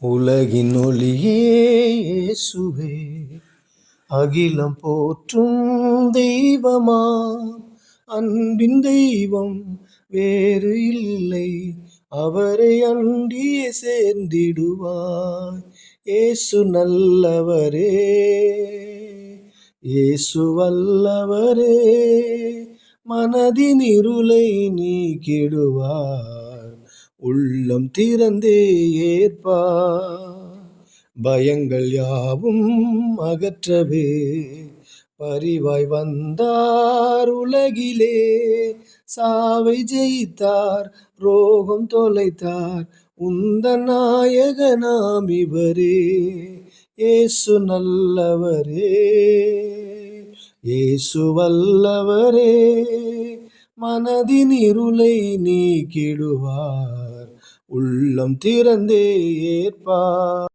உலகின் ஒளியே இயேசுவே, அகிலம் போற்றும் தெய்வமாம். அன்பின் தெய்வம் வேறு இல்லை, அவரை அண்டியே சேர்ந்திடுவாய். இயேசு நல்லவரே, இயேசு வல்லவரே, மனதின் இருளை நீக்கிடுவார். உள்ளம் திறந்தே ஏற்பார். பயங்கள் யாவும் அகற்றவே பரிவாய் வந்தார் உலகிலே. சாவை ஜெயித்தார், ரோகம் தொலைத்தார், உந்த நாயகனாம் இவரே. இயேசு நல்லவரே, இயேசு வல்லவரே, மனதின் இருளை நீக்கிடுவார். உள்ளம் திறந்தே ஏற்பார்.